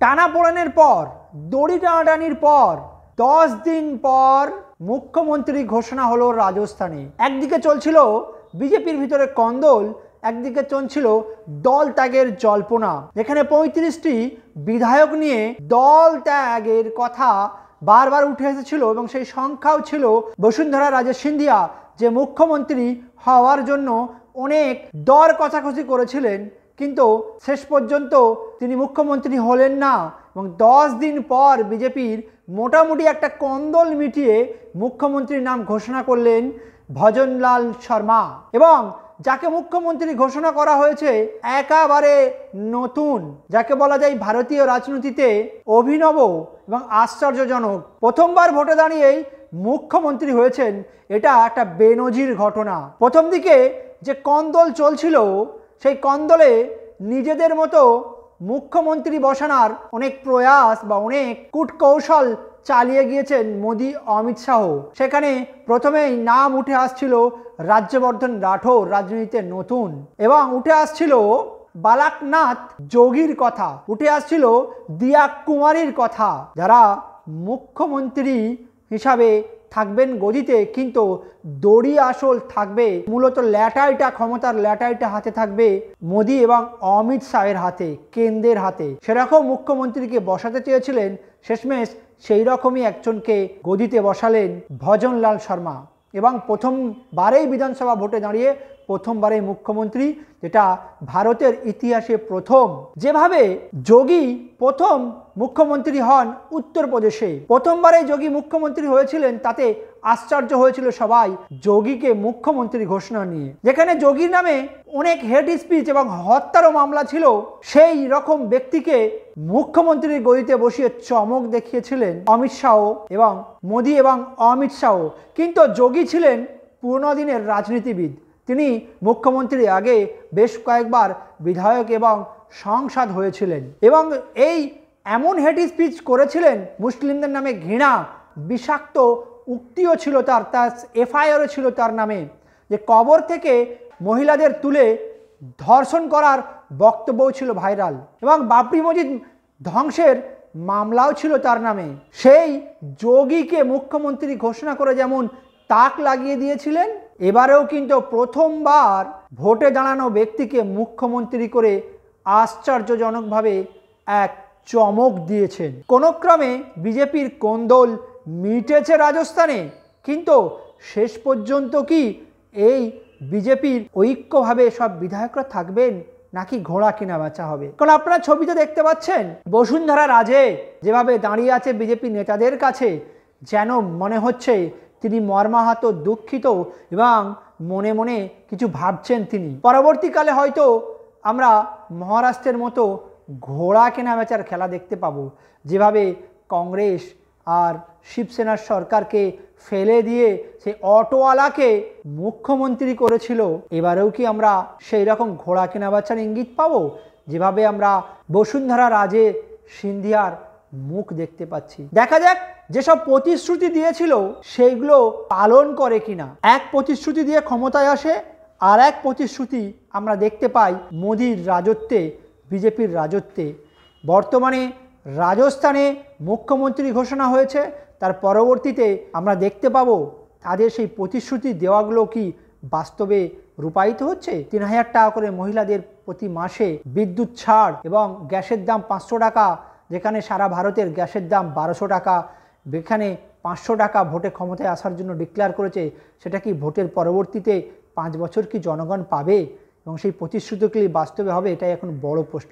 টানাপোড়েনের পর, দড়ি টানাটানির পর 10 দিন পর মুখ্যমন্ত্রী ঘোষণা হলো রাজস্থানে। একদিকে চলছিল বিজেপির ভিতরে কন্দল, একদিকে চলছিল দল ত্যাগের জল্পনা, যেখানে 35টি বিধায়ক নিয়ে দল ত্যাগের কথা বারবার উঠে এসেছিল এবং সেই সংখ্যাও ছিল বসুন্ধরা রাজে সিন্ধিয়া, যে মুখ্যমন্ত্রী হওয়ার জন্য অনেক দর কষাকষি করেছিলেন, কিন্তু শেষ পর্যন্ত তিনি মুখ্যমন্ত্রী হলেন না এবং 10 দিন পর বিজেপির মোটামুটি একটা কন্দল মিটিয়ে মুখ্যমন্ত্রীর নাম ঘোষণা করলেন ভজনলাল শর্মা। এবং যাকে মুখ্যমন্ত্রী ঘোষণা করা হয়েছে একেবারে নতুন, যাকে বলা যায় ভারতীয় রাজনীতিতে অভিনব এবং আশ্চর্যজনক, প্রথমবার ভোটে দাঁড়িয়েই মুখ্যমন্ত্রী হয়েছেন, এটা একটা বেনজির ঘটনা। প্রথম দিকে যে কন্দল চলছিল, সেই কন্দলে নিজেদের মতো মুখ্যমন্ত্রী বসানোর অনেক প্রয়াস বা অনেক কূটকৌশল চালিয়ে গিয়েছেন মোদি, অমিত শাহ। সেখানে প্রথমেই নাম উঠে আসছিল রাজ্যবর্ধন রাঠোর, রাজনীতিতে নতুন, এবং উঠে আসছিল বালাকনাথ যোগীর কথা, উঠে আসছিল দিয়া কুমারীর কথা, যারা মুখ্যমন্ত্রী হিসাবে থাকবেন গদিতে, কিন্তু দড়ি আসল থাকবে মূলত ল্যাটাইটা, ক্ষমতার ল্যাটাইটা হাতে থাকবে মোদি এবং অমিত শাহের হাতে, কেন্দ্রের হাতে। সেরকম মুখ্যমন্ত্রীকে বসাতে চেয়েছিলেন, শেষমেশ সেই রকমই একজনকে গদিতে বসালেন ভজনলাল শর্মা, এবং প্রথমবারেই বিধানসভা ভোটে দাঁড়িয়ে প্রথমবারেই মুখ্যমন্ত্রী, যেটা ভারতের ইতিহাসে প্রথম। যেভাবে যোগী প্রথম মুখ্যমন্ত্রী হন উত্তরপ্রদেশে, প্রথমবারে যোগী মুখ্যমন্ত্রী হয়েছিলেন, তাতে আশ্চর্য হয়েছিল সবাই যোগীকে মুখ্যমন্ত্রী ঘোষণা নিয়ে। যেখানে যোগীর নামে অনেক হেড স্পিচ এবং হত্যারও মামলা ছিল, সেই রকম ব্যক্তিকে মুখ্যমন্ত্রীর গদিতে বসিয়ে চমক দেখিয়েছিলেন অমিত শাহ এবং মোদি এবং অমিত শাহ। কিন্তু যোগী ছিলেন পুরনো দিনের রাজনীতিবিদ, তিনি মুখ্যমন্ত্রীর আগে বেশ কয়েকবার বিধায়ক এবং সাংসদ হয়েছিলেন, এবং এই এমন হেড স্পিচ করেছিলেন, মুসলিমদের নামে ঘৃণা, বিষাক্ত উক্তিও ছিল তার এফআইআরও ছিল তার নামে, যে কবর থেকে মহিলাদের তুলে ধর্ষণ করার বক্তব্যও ছিল ভাইরাল, এবং বাবরি মসজিদ ধ্বংসের মামলাও ছিল তার নামে। সেই যোগীকে মুখ্যমন্ত্রী ঘোষণা করে যেমন তাক লাগিয়ে দিয়েছিলেন, এবারেও কিন্তু প্রথমবার ভোটে দাঁড়ানো ব্যক্তিকে মুখ্যমন্ত্রী করে আশ্চর্যজনকভাবে এক চমক দিয়েছেন। কোনো ক্রমে বিজেপির কোন্দল মিটেছে রাজস্থানে, কিন্তু শেষ পর্যন্ত কি এই বিজেপির ঐক্যভাবে সব বিধায়করা থাকবেন, নাকি ঘোড়া কিনা বেচা হবে? কারণ আপনারা ছবিতে দেখতে পাচ্ছেন বসুন্ধরা রাজে যেভাবে দাঁড়িয়ে আছে বিজেপি নেতাদের কাছে, যেন মনে হচ্ছে তিনি মর্মাহত, দুঃখিত এবং মনে মনে কিছু ভাবছেন তিনি। পরবর্তীকালে হয়তো আমরা মহারাষ্ট্রের মতো ঘোড়া কেনা বেচার খেলা দেখতে পাবো, যেভাবে কংগ্রেস আর শিবসেনার সরকারকে ফেলে দিয়ে সেই অটোওয়ালাকে মুখ্যমন্ত্রী করেছিল। এবারেও কি আমরা সেই রকম ঘোড়া কেনা বেচার ইঙ্গিত পাবো, যেভাবে আমরা বসুন্ধরা রাজে সিন্ধিয়ার মুখ দেখতে পাচ্ছি? দেখা যাক যেসব প্রতিশ্রুতি দিয়েছিল সেইগুলো পালন করে কিনা। এক প্রতিশ্রুতি দিয়ে ক্ষমতায় আসে, আর এক প্রতিশ্রুতি আমরা দেখতে পাই মোদির রাজত্বে, বিজেপির রাজত্বে। বর্তমানে রাজস্থানে মুখ্যমন্ত্রী ঘোষণা হয়েছে, তার পরবর্তীতে আমরা দেখতে পাবো তাদের সেই প্রতিশ্রুতি দেওয়াগুলো কি বাস্তবে রূপায়িত হচ্ছে। 3000 টাকা করে মহিলাদের প্রতি মাসে বিদ্যুৎ ছাড়, এবং গ্যাসের দাম 500 টাকা, যেখানে সারা ভারতের গ্যাসের দাম 1200 টাকা, যেখানে 500 টাকা ভোটে ক্ষমতায় আসার জন্য ডিক্লেয়ার করেছে, সেটা কি ভোটের পরবর্তীতে 5 বছর কি জনগণ পাবে, এবং সেই প্রতিশ্রুতিগুলি বাস্তবে হবে, এটাই এখন বড় প্রশ্ন।